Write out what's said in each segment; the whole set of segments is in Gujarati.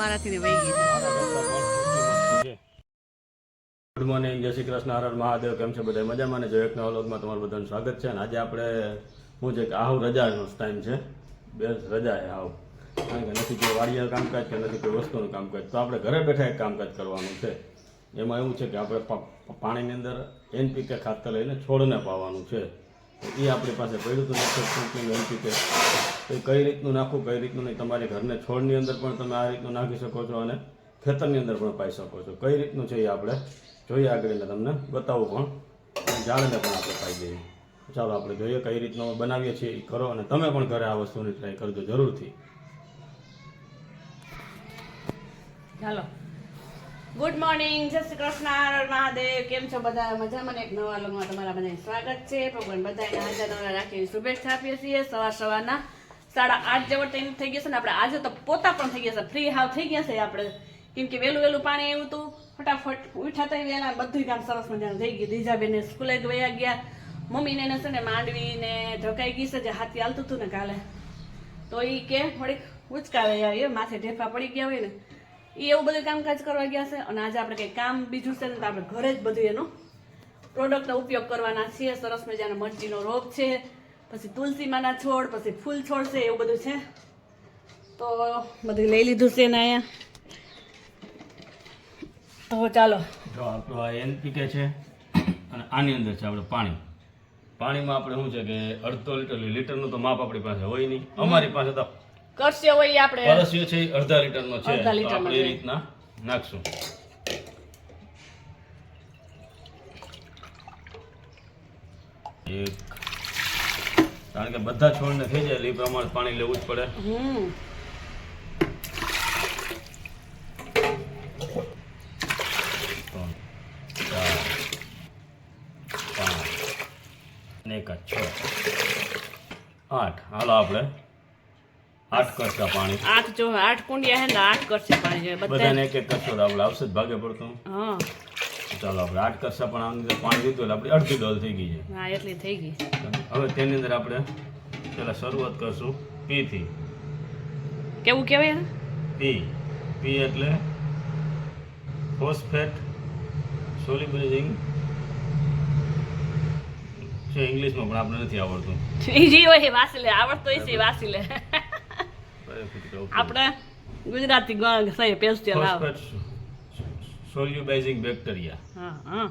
મારાથી વહી ગઈ. ગુડ મોર્નિંગ, જય શ્રી કૃષ્ણ, હર હર મહાદેવ. કેમ છે બધા મજામાં? ને જો એક નવા વ્લોગમાં તમારું બધાનું સ્વાગત છે. અને આજે આપણે શું છે કે આહુ રજાનો ટાઈમ છે, બે રજા છે આહુ, કારણ કે નથી કોઈ વાડિયા કામકાજ કે નથી કોઈ વસ્તુનું કામકાજ, તો આપણે ઘરે બેઠા એક કામકાજ કરવાનું છે. એમાં એવું છે કે આપણે પાણીની અંદર NPK ખાતર લઈને છોડને પાવાનું છે. એ આપણી પાસે પડ્યું હતું કંપનીનું NPK. તો એ કઈ રીતનું નાખવું, કઈ રીતનું નહીં, તમારી ઘરને છોડની અંદર પણ તમે આ રીતનું નાખી શકો છો અને ખેતરની અંદર પણ પાઈ શકો છો. કઈ રીતનું છે એ આપણે જોઈએ, આગળ તમને બતાવું પણ અને જાણીને પણ આપણે પાઈ દઈએ. ચાલો આપણે જોઈએ કઈ રીતનું બનાવીએ છીએ એ કરો, અને તમે પણ ઘરે આ વસ્તુની ટ્રાય કરજો જરૂરથી. ચાલો, ગુડ મોર્નિંગ, જય શ્રી કૃષ્ણ, હર હર મહાદેવ. કેમ છો બધા? મજામાં? એક નવા વ્લોગમાં તમારા બધાને સ્વાગત છે. ભગવાન બધાને હાજર નવરા રાખી શુભેચ્છા આપીએ છીએ. સવારના 8:30 જેવો ટાઈમ થઈ ગયો છે ને આપણે આજે તો પોતા પણ થઈ ગયા છે, ફ્રી હાવ થઈ ગયા છે આપણે, કેમ કે વહેલું પાણી આવ્યું હતું. ફટાફટ ઉઠ્યા હતા વહેલા, બધું કામ સરસ મજાનું થઈ ગયું. દીજાબેને સ્કૂલે વયા ગયા, મમ્મીને છે ને માંડવીને ઢકાઈ ગઈ છે, જે હાથી હાલતું હતું ને કાલે, તો એ કે થોડીક ઉચકાવે આવી, માથે ઢેફા પડી ગયા હોય ને, એ એવું બધું કામકાજ કરવા ગયા છે. અને આજે આપણે કંઈ કામ બીજું છે ને, તો આપણે ઘરે જ બધું એનો પ્રોડક્ટનો ઉપયોગ કરવાના છીએ. સરસ મજાનો મરચીનો રોપ છે, પછી તુલસીમાંના છોડ, પછી ફૂલ છોડ છે, એવું બધું છે. તો બધું લઈ લીધું છે ને અહીંયા. તો ચાલો, જો આપણું આ NPK છે અને આની અંદર છે આપણે પાણીમાં આપણે શું છે કે 1/2 લીટરનું તો માપ આપણી પાસે હોય નહીં. અમારી પાસે તો કરશે હોય આપણે પરસ્યો છે 1/2 લીટરનો છે, તો આપણે એ રીતના નાખશું. એક, કારણ કે બધા છોડને થઈ જાય એટલે એ પ્રમાણે પાણી લેવું જ પડે. 8. હાલો આપણે 8 કરશા પાણી. 8 કુંડિયા હે ને 8 કરશે પાણી બધાને એક કરશો તો આપણે આવશે જ ભાગે પડતું. હા, ચાલો આપણે 8 કરશા પણ આની અંદર પાણી દીધું એટલે આપણી અડધી ડોલ થઈ ગઈ છે. હા, એટલી થઈ ગઈ. હવે તેની અંદર આપણે પહેલા શરૂઆત કરશું P થી. કેવું કહેવાય ને? P એટલે ફોસ્ફેટ સોલ્યુબલાઇઝિંગ છે ઇંગ્લિશમાં, પણ આપણે નથી આવડતું. જી હોય વાસી લે, આવડતો હોય છે વાસી લે. આપણે ગુજરાતી સહી પેસ્ટિયલ આવ. Phosphate solubilising bacteria. હા.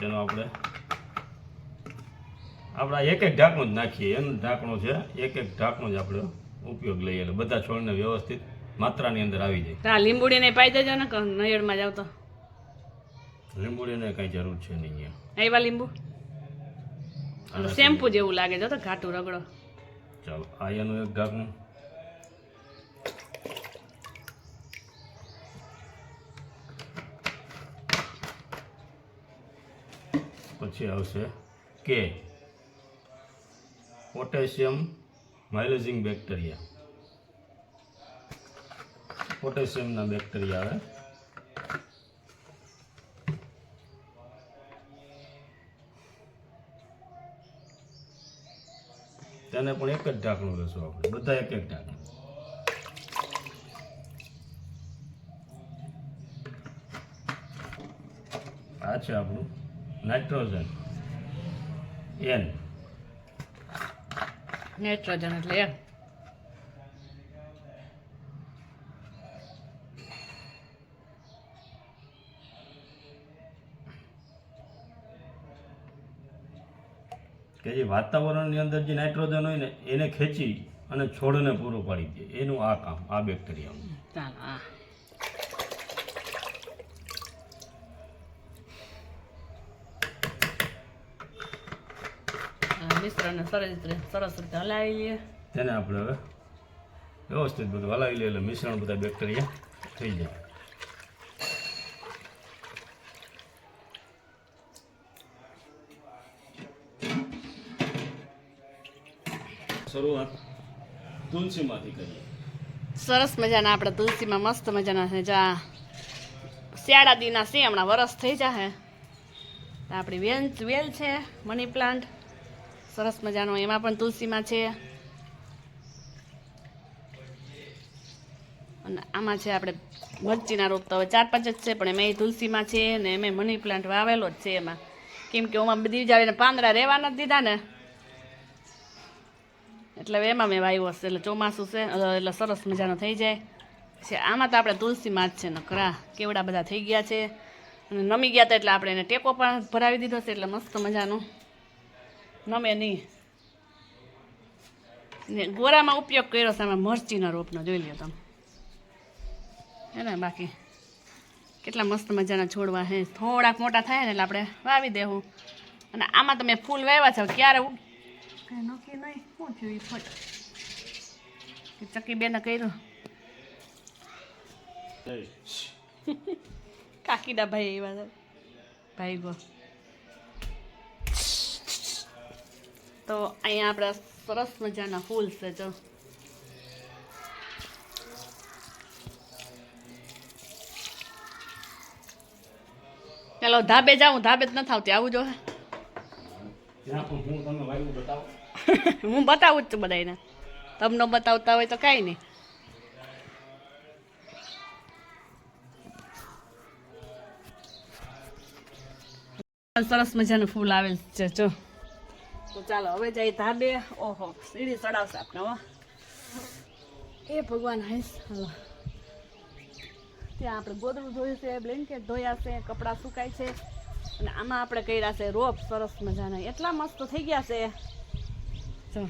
તેનો આપણે એક ઢાંકણું જ નાખીએ. એનું ઢાંકણું છે, એક ઢાંકણું જ આપણે ઉપયોગ લઈએ એટલે બધા છોડને વ્યવસ્થિત માત્રાની અંદર આવી જાય. હા, લીંબુડીને પાઈ દેજો ને, નયડમાં જાવ તો. લીંબુડીને કઈ જરૂર છે નહીં અહીંયા. આવ્યા લીંબુ શેમ્પુ જેવું લાગે છે તો ઘાટું રગડો. ચાલો, આ એનું એક ઢાંકણું. પછી આવશે K, પોટેશિયમ માઇલોઝિંગ બેક્ટેરિયા. પોટેશિયમના બેક્ટેરિયા આવે. તેને પણ એક જ ઢાંકણું લેશું આપણે, બધા એક ઢાંકણું. આ છે આપણું નાઇટ્રોજન, N. નાઇટ્રોજન એટલે એમ. કે જે વાતાવરણની અંદર જે નાઇટ્રોજન હોય ને એને ખેંચી અને છોડને પૂરું પાડી દે, એનું આ કામ આ બેક્ટેરિયાનું. ચાલો, હા. મિશ્રણને સરસ રીતે હલાવી લઈએ. તેને આપણે હવે વ્યવસ્થિત બધું હલાવી લઈએ એટલે મિશ્રણ બધા બેક્ટેરિયા થઈ જાય. શરૂઆત તુલસીમાંથી કરીએ. સરસ મજાના આપણે તુલસીમાં મસ્ત મજાના છે. જા શિયાળા દીના છે, હમણાં વરસ થઈ જશે. આપણી વેલ છે, મની પ્લાન્ટ સરસ મજાનો, એમાં પણ તુલસીમાં છે. અને આમાં છે આપણે મરચીના રોપ તો હવે 4-5 જ છે, પણ એમાં તુલસીમાં છે ને એમાં મની પ્લાન્ટ વાવેલો જ છે એમાં, કેમ કે ઓમાં બધી જ આવીને પાંદડા રહેવા નથી દીધા ને, એટલે હવે એમાં મેં વાવ્યો હશે. એટલે ચોમાસું છે એટલે સરસ મજાનો થઈ જાય છે. આમાં તો આપણે તુલસીમાં જ છે નકરા કેવડા બધા થઈ ગયા છે, અને નમી ગયા હતા એટલે આપણે એને ટેકો પણ ભરાવી દીધો છે, એટલે મસ્ત મજાનું નમે નહીં. ને ગોરામાં ઉપયોગ કર્યો છે આમાં મરચીના રોપનો, જોઈ લ્યો તમે હે ને. બાકી કેટલા મસ્ત મજાના છોડવા હે, થોડાક મોટા થાય ને એટલે આપણે વાવી દેવું. અને આમાં તમે ફૂલ વાવ્યા છે, ક્યારે કંઈ નક્કી નહીં શું થયું એ ફટ ચકી બેને કર્યું કાકીના ભાઈ એવા છે ભાઈ ગો. તો અહીંયા આપણે સરસ મજાના ફૂલ છે જો. ચાલો ધાબે જાઉં, ધાબે જ નથી આવતી, આવું જો. હું બતાવું જ છું બધાને, તમને બતાવતા હોય તો કાંઈ નહીં. સરસ મજાનું ફૂલ આવેલ છે જો. તો ચાલો હવે જઈએ ધાબે. ઓહો સીડી ચડાવશે આપણે હો. એ ભગવાન હાઈશ. હાલો ત્યાં આપણે ગોદડું ધોયું છે, બ્લેન્કેટ ધોયા છે, કપડાં સુકાય છે, અને આમાં આપણે કર્યા છે રોપ સરસ મજાના, એટલા મસ્ત થઈ ગયા છે જો.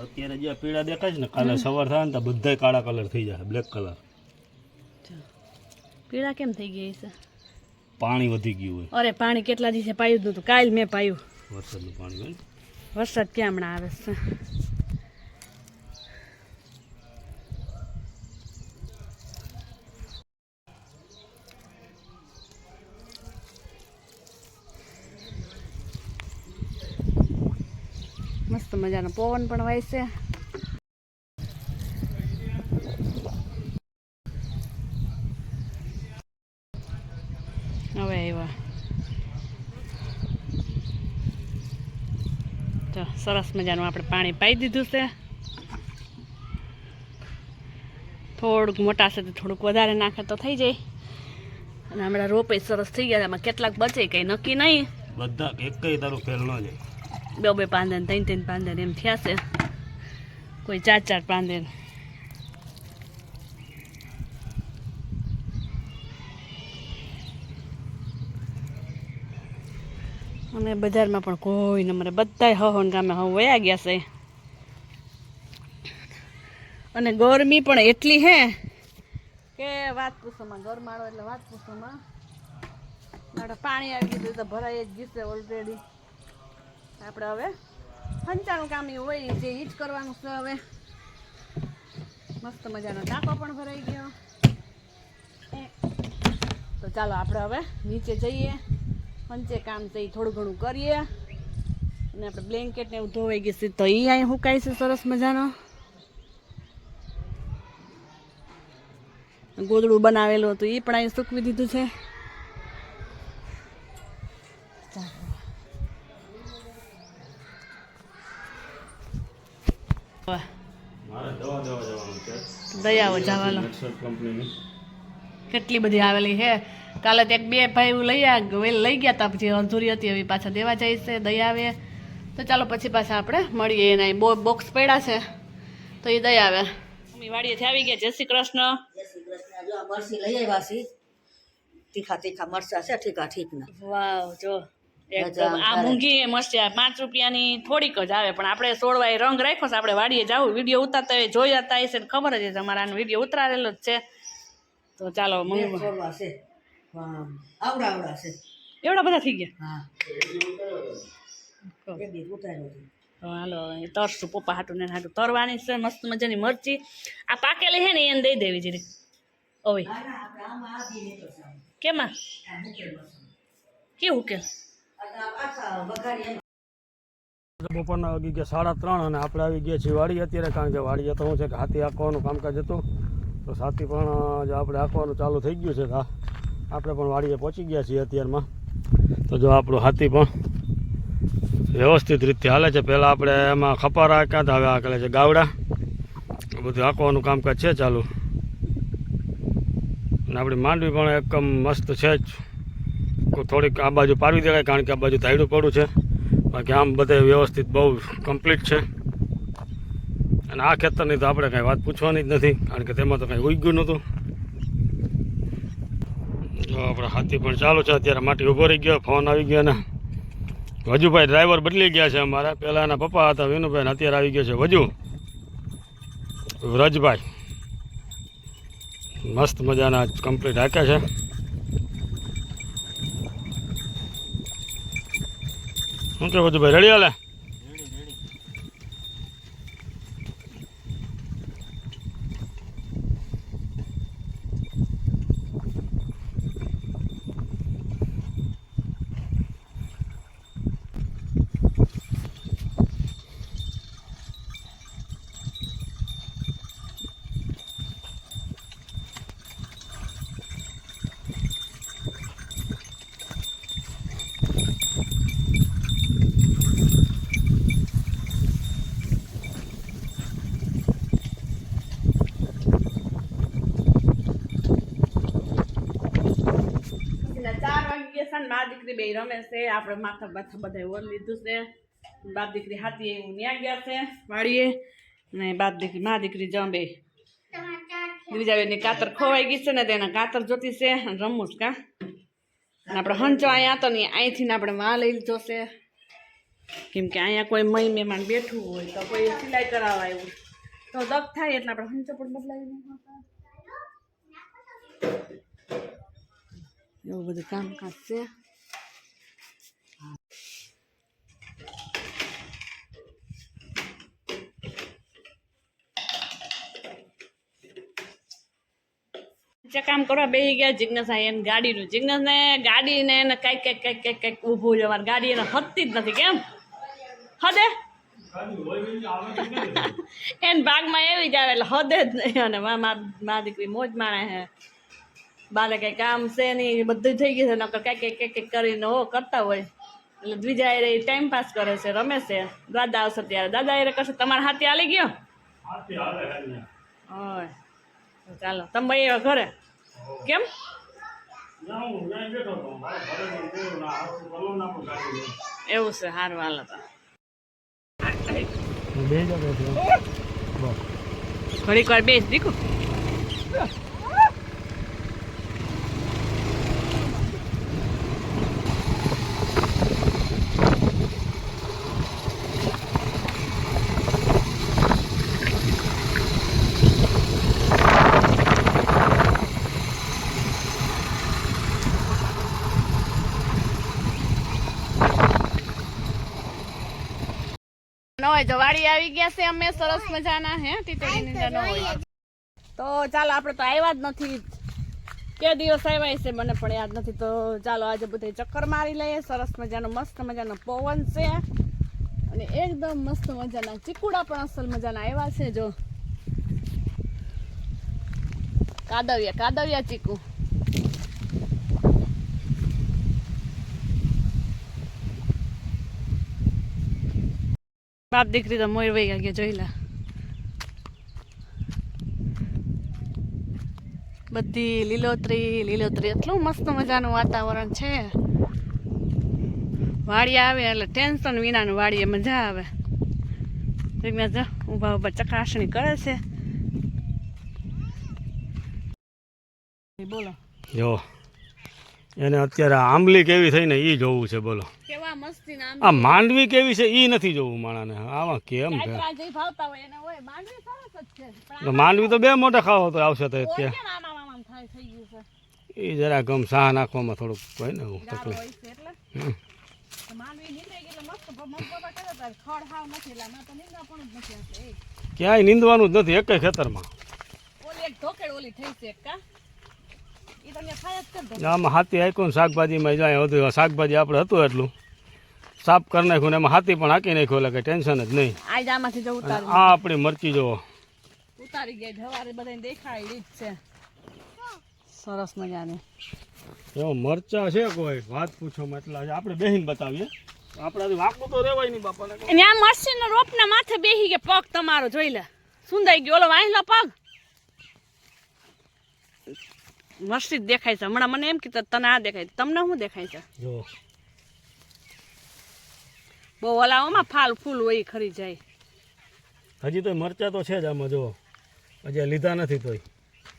અત્યારે જે પીળા દેખાય છે ને, કાલે સવાર થાય ને તો બધાય કાળા કલર થઈ જાય, બ્લેક કલર. પીળા કેમ થઈ ગયા છે? પાણી વધી ગયું હોય. અરે પાણી કેટલા દિવસે પાયું જ નહોતું, કાલ મેં પાયું. વરસાદનું પાણી હોય ને. વરસાદ ક્યાં હમણાં આવે છે? મસ્ત મજાનો પવન પણ વાય છે. હવે આવ્યા તો સરસ મજાનું આપણે પાણી પાઈ દીધું છે. થોડુંક મોટા છે તો થોડુંક વધારે નાખે તો થઈ જાય. અને હમણાં રોપે સરસ થઈ ગયા, એમાં કેટલાક બચે કંઈ નક્કી નહીં. બધા એક તારું ફેલ ન જાય. 2 પાંદા 3 પાંદા એમ થયા છે, કોઈ 4 પાંદા. અને બજારમાં પણ કોઈ નંબરે બધા હવન ગામે હવે વયા ગયા છે. અને ગરમી પણ એટલી હે કે વાત પૂછોમાં, ગરમાળો એટલે વાત પૂછોમાં. પાણી આવી ગયું તો ભરાઈ જ ગયું છે ઓલરેડી. આપણે હવે હંચાનું કામ એવું હોય જે ઈ જ કરવાનું છે. હવે મસ્ત મજાનો ટાંકો પણ ભરાઈ ગયો. તો ચાલો આપણે હવે નીચે જઈએ, હંચે કામ છે એ થોડું ઘણું કરીએ. અને આપણે બ્લેન્કેટ ને એવું ધોવાઈ ગયું છે તો એ અહીં સુકાય છે સરસ મજાનો. ગોદડું બનાવેલું હતું એ પણ અહીં સૂકવી દીધું છે. દયાઓ જવાનો કેટલી બધી આવેલી છે. કાલે તો 1-2 ભાઈ લઈ ગયા હતા, પછી અધૂરી હતી એવી પાછા દેવા જાય છે દયાવે. તો ચાલો પછી પાછા આપણે મળીએ. એના બોક્સ પડ્યા છે તો એ દયાવે. મમ્મી વાડીએથી આવી ગયા. જય શ્રી કૃષ્ણ. જય શ્રી કૃષ્ણ. જો મરસી લઈ આવ્યા છે, તીખા મરચા છે, ઠીક ના. વાવ જો એકદમ આ મૂંગી મરચી 5 રૂપિયાની થોડીક જ આવે, પણ આપણે સોળવાય રંગ રાખ્યો છે. આપણે વાડીએ જાવું, વિડીયો ઉતારતા હોય જોઈ જતા હશે ને ખબર જ છે અમારા વિડીયો ઉતારેલો જ છે. તો ચાલો મમ્મી છોડવા છે, આવડા છે. એવડા બધા થઈ ગયા. હા એક દી ઉતાર્યો છે. તો હાલો તરશું પપ્પા હાટું ને હાટું તરવાની છે મસ્ત મજાની મરચી. આ પાકેલી છે ને એને દઈ દેવી જરી. ઓય ના આપણે આમાં આધી નીકળો છે. કેમાં આ મૂકેલ મરચું. કેવું કે આ પાછા વઘારી બપોરના વાગી ગયા 3:30 અને આપણે આવી ગયા છીએ વાડી અત્યારે. કારણ કે વાડીએ તો શું છે કે હાથી આંકવાનું કામકાજ હતું, તો સાથી પણ જે આપણે આંકવાનું ચાલુ થઈ ગયું છે. આપણે પણ વાડીએ પહોંચી ગયા છીએ અત્યારમાં. તો જો આપણું હાથી પણ વ્યવસ્થિત રીતે હાલે છે. પહેલાં આપણે એમાં ખપારા આંક્યા હતા, હવે આંકેલે છે ગાવડા. બધું આંકવાનું કામકાજ છે ચાલુ. અને આપણી માંડવી પણ એકદમ મસ્ત છે જ. થોડીક આ બાજુ પારવી દેવાય કારણ કે આ બાજુ ધાયડું પડું છે, બાકી આમ બધે વ્યવસ્થિત બહુ કમ્પ્લીટ છે. અને આ ખેતરની તો આપણે કાંઈ વાત પૂછવાની જ નથી કારણ કે તેમાં તો કાંઈ ઉગ્યું નહોતું. જો આપણે હાથી પણ ચાલુ છે. અત્યારે માટી ઊભો રહી ગયો, ફોન આવી ગયો ને વજુભાઈ ડ્રાઈવર બદલી ગયા છે અમારા. પહેલાં એના પપ્પા હતા વિનુભાઈ, ને અત્યારે આવી ગયો છે વજુ વ્રજભાઈ. મસ્ત મજાના કમ્પ્લીટ હાક્યા છે. શું કે વજુભાઈ રેડી હાલે? મારા દીકરી બે રમે છે. આપણે માથા બાથા બધા ઓર લીધું છે. બાપ દીકરી હાથી એવું ન્યા ગયા છે વાડીએ, ને મારા દીકરી જમે દ્વિજાબેનની કાતર ખોવાઈ ગઈ છે ને તેના કાતર જોતી છે અને રમવું કા. અને આપણે હંચો અહીંયા હતો ને અહીંથી આપણે માં લઈ લીધો છે, કેમ કે અહીંયા કોઈ મય મહેમાન બેઠું હોય તો કોઈ સિલાઈ કરાવવા આવ્યું તો દગ થાય એટલે આપણે હંચો પણ બદલાવી એવું બધું કામકાજ છે. કામ કરવા બેસી ગયા જિજ્ઞાસ એને ગાડીનું જિજ્ઞાસ ને ગાડીને એને કઈક ઊભું છે. અમારી ગાડી એને હદતી જ નથી. કેમ હદે એને ભાગમાં એવી જ આવે એટલે હદે જ નહીં. અને મારી દીકરી મોજ માણે છે. બાલે કઈ કામ છે નહીં, બધું થઈ ગયું છે. નકર કઈક કરીને હો કરતા હોય એટલે દ્વિજા એ ટાઈમ પાસ કરે છે, રમે છે. દાદા આવશે ત્યારે દાદા એ કરશે. તમારા હાથી હાલી ગયો હોય ચાલો તમે ભાઈ ઘરે કેમ એવું છે? સારું હાલ હતા ઘડીક વાર બેસ દીકું. તો વાડી આવી ગયા છે અમે સરસ મજાના. હે ટીટડીની ન હોય તો ચાલો, આપણે તો આવ્યા જ નથી. કે દિવસ આવ્યા છે મને પણ યાદ નથી. તો ચાલો આજે બધે ચક્કર મારી લઈએ. સરસ મજાનો મસ્ત મજાનો પવન છે અને એકદમ મસ્ત મજાના ચીકુડા પણ અસલ મજાના આવ્યા છે. જો કાદવિયા ચીકુ. બાપ દીકરી તો મોર વહી ગયા જોઈ લા. બધી લીલોતરી એટલું મસ્ત મજાનું વાતાવરણ છે. વાડી આવે એટલે ટેન્શન વિનાનું વાડીએ મજા આવે. ઊભા ચકાસણી કરે છે. બોલો જો એને અત્યારે આંબલી કેવી થઈ ને એ જોવું છે. બોલો કેવા મસ્તી ના આ માંડવી કેવી છે એ નથી જોવું માણાને. આમાં કેમ છે? ભાવતા હોય એને હોય માંડવી સરસ જ છે. માંડવી તો બે મોટા ખાવા તો આવશે તો કેમ આમાં થાય થઈ ગયું છે? એ જરા ગમ સાહ નાખવામાં થોડુંક હોય ને એવું તકલીફ. એટલે માંડવી નીંદાઈ ગઈ એટલે મસ્ત મગબગા કરે તો ખડ હાવ નથી. એટલે આમાં તો નીંદવા પણ જ નથી. ક્યાંય નીંદવાનું જ નથી એકેય ખેતરમાં. ઓલી એક ઢોકેડ ઓલી થઈ છે કા ઈ તો અહીંયા થાય જ છે. આમાં હાથી આખ્યું ને શાકભાજીમાં જાય હતું. શાકભાજી આપણે હતું એટલું સાફ કરી નાખ્યું ને એમાં હાથી પણ હાકી નાખ્યું એટલે કઈ ટેન્શન જ નહીં. આજ આમાંથી જો ઉતારી આ આપણી મરચી જોવો ઉતારી ગઈ. સવારે બધાને દેખાડી જ છે સરસ મજાની. એવો મરચા છે કોઈ વાત પૂછવામાં. એટલા આપણે બેહીને બતાવીએ. આપણાથી વાંકું તો રેવાય નહીં બાપાને. અને આ મરસીનો રોપના માથે બેહી ગયા. પગ તમારો જોઈ લે સુંદાઈ ગયો. ઓલો વાંહલો પગ મસ્તી જ દેખાય છે હમણાં મને એમ કીધું તને આ દેખાય તમને શું દેખાય છે જો બહુ ઓલાઓમાં ફાલ ફૂલ હોય ઈ ખરી જાય હજી તો મરચા તો છે જ આમાં જો હજી આ લીધા નથી તોય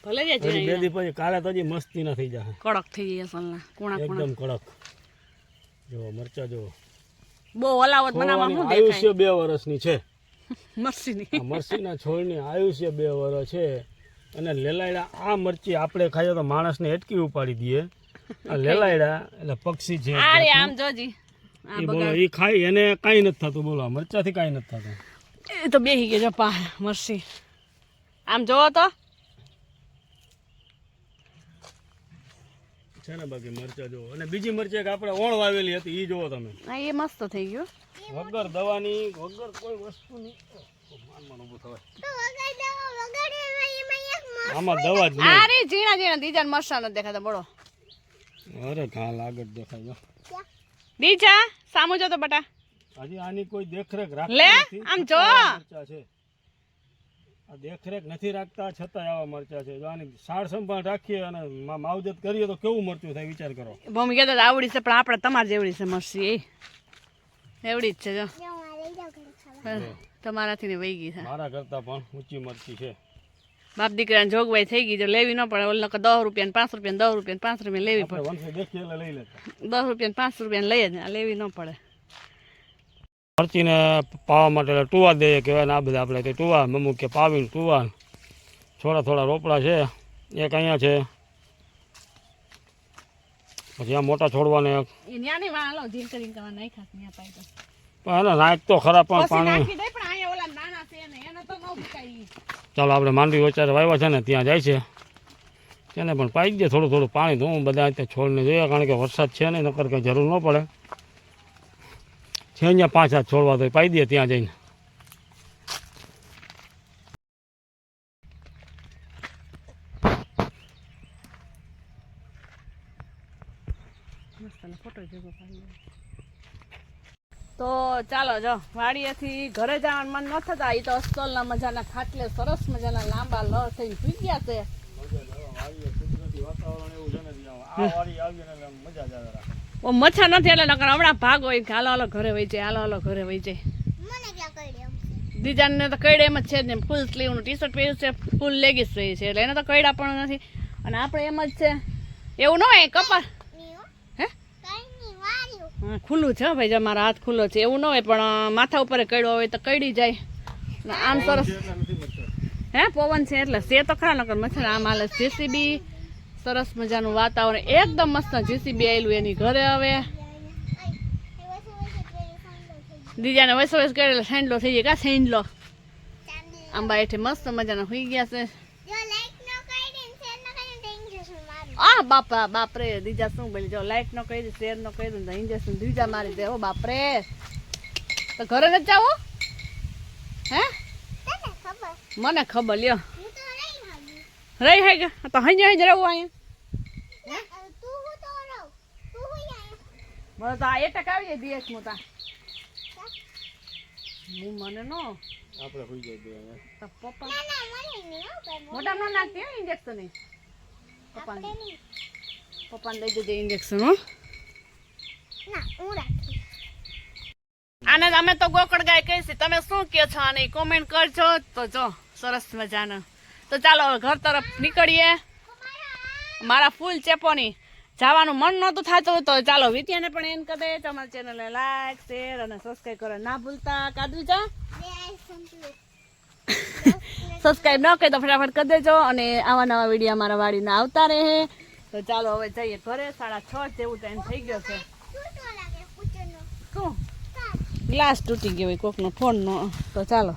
ભલે જ હજી બે દી પછી કાલે તો હજી મસ્તી ના થઈ જાય કડક થઈ જાય અસલના કુણા કુણા એકદમ કડક જો મરચા જો બહુ ઓલાવત બનાવવા શું આયુષ્ય દેખાય 2 વર્ષની છે મસ્તીની આ મરચીના છોડની આયુષ્ય 2 વર્ષ છે અને લેલાયડા આ મરચી આપણે ખાઈએ તો માણસને હેટકી ઉપાડી દઈએ આ લેલાયડા એટલે પક્ષી છે આ રે આમ જોજી આ એ બોલો એ ખાઈ એને કાંઈ નથી થતું બોલો આ મરચાથી કાંઈ નથી થતું એ તો બેહી ગયો જપા મરસી આમ જોવો તો છે ને બાકી મરચા જો અને બીજી મરચી એક આપણે ઓણ વાવેલી હતી એ જોવો તમે હા એ મસ્ત થઈ ગયું વગર દવાની વગર કોઈ વસ્તુની માનમાં ઊભું થવાય આમાં દવા જ નહીં આ રે ઝીણા ઝીણા દીજા મરસા નથી દેખાતા બોલો અરે ઘા લાગત દેખાય દીજા સામુ જો તો બટા હજી આની કોઈ દેખરેખ લે રાખતી આમ જો મરચા છે આ દેખરેખ નથી રાખતા છતાંય આવા મરચા છે જો આની સાર સંભાળ રાખીએ અને માવજત કરીએ તો કેવું મરચું થાય વિચાર કરો મમ્મી કહેતા આવડી છે પણ આપણે તમારે જેવડી છે મરસી એ એવડી જ છે જો તમારાથી ને વહી ગઈ છે મારા કરતા પણ ઊંચી મરચી છે બાપ દીકરાને જોગવાઈ થઈ ગઈ જો લેવી ન પડે ઓલ નકર 10 રૂપિયા 5 રૂપિયા 10 રૂપિયા 5 રૂપિયા લેવી પડે વંશે દેખીએ એટલે લઈ લેતા 10 રૂપિયા 5 રૂપિયા લઈએ જ આ લેવી ન પડે મરચીને પાવા માટે ટુવા દઈએ કહેવાય ને આ બધા આપણે તે ટુવા મમ્મુ કે પાવીને ટુવા થોડા થોડા રોપડા છે એક અહીંયા છે પછી આ મોટા છોડવાને એક એ ન્યાની વાળો જીન કરીને કરવા નાખ્યા ન્યા પાઈ તો પણ એને નાખ તો ખરા પણ પછી પાણી નાખી દે પણ અહીંયા ઓલા નાના છે ને એને તો ન ભૂકાય ચાલો આપણે માંડવી વચારે વાવ્યા છે ને ત્યાં જાય છે તેને પણ પાઈ દે થોડું થોડું પાણી ધોવું બધા ત્યાં છોડને જોઈએ કારણ કે વરસાદ છે ને નકર કંઈ જરૂર ન પડે છે અહીંયા 5 હાથ છોડવા તો પાઈ દે ત્યાં જઈને તો ચાલો જો વાડીએથી ઘરે જવાનું મન ન થતા એ તો અસ્તોલના મજાના ખાટલે સરસ મજાના લાંબા લ થઈને સુઈ ગયા છે ઓ મચ્છર નથી એટલે નકર હમણાં ભાગ હોય કે હાલો હાલો ઘરે વહી જાય હાલો હાલો ઘરે વહી જાય દીજાને તો કઈડે એમ જ છે ને ફૂલ સ્લીવનું ટી શર્ટ પહેર્યું છે ફૂલ લેગીસ પહેરી છે એટલે એને તો કઈડા પણ નથી અને આપણે એમ જ છે એવું ન હોય કપા હે હા ખુલ્લું છે ભાઈ જો મારો હાથ ખુલ્લો છે એવું ન હોય પણ માથા ઉપર કઈડો હોય તો કઈડી જાય આમ સરસ હે પવન છે એટલે છે તો ખરા નકર મચ્છર આમ હાલે જેસીબી સરસ મજાનું વાતાવરણ એકદમ મસ્ત જેસીબી આવેલું એની ઘરે હવે દીજાને વૈસો વૈસ કરેલો સેન્ડલો થઈ જાય કા સેન્ડલો આંબા એઠે મસ્ત મજાના હોઈ ગયા છે આ બાપા બાપરે દીજા શું બોલી જો લાઈટ નો કહી દે શેર નો કહી દે ઇન્જેક્શન દીજા મારી દે ઓ બાપરે તો ઘરે નથી જાવું હે મને ખબર લ્યો રહી હે કે તો હઈ હઈ રહેવું અહીંયા મને તો આ એટક આવી જાય દિવસ મોટા હું મને નો આપણે હોઈ જાય બે તો પપ્પા મોટા નો નાખતી હો ઇન્જેક્શન પપ્પાને દઈ દેજે ઇન્જેક્શન હો આને અમે તો ગોકળ ગાય કહીશું તમે શું કહો છો આને કોમેન્ટ કરજો તો જો સરસ મજાના તો ચાલો હવે ઘર તરફ નીકળીએ મારા ફૂલ ચેપોની જવાનું મન નહોતું થતું તો ચાલો વિદ્યાને પણ એમ કહે તમારી ચેનલને લાઈક શેર અને સબસ્ક્રાઈબ કરવા ના ભૂલતા કાદુ જા સબસ્ક્રાઈબ ન કરી તો ફટાફટ કરી દેજો અને આવા નવા વિડીયો મારા વાડીના આવતા રહે તો ચાલો હવે જઈએ ઘરે 6:30 જેવું ટાઈમ થઈ ગયો છે શું ગ્લાસ તૂટી ગયો હોય કોકનો ફોનનો તો ચાલો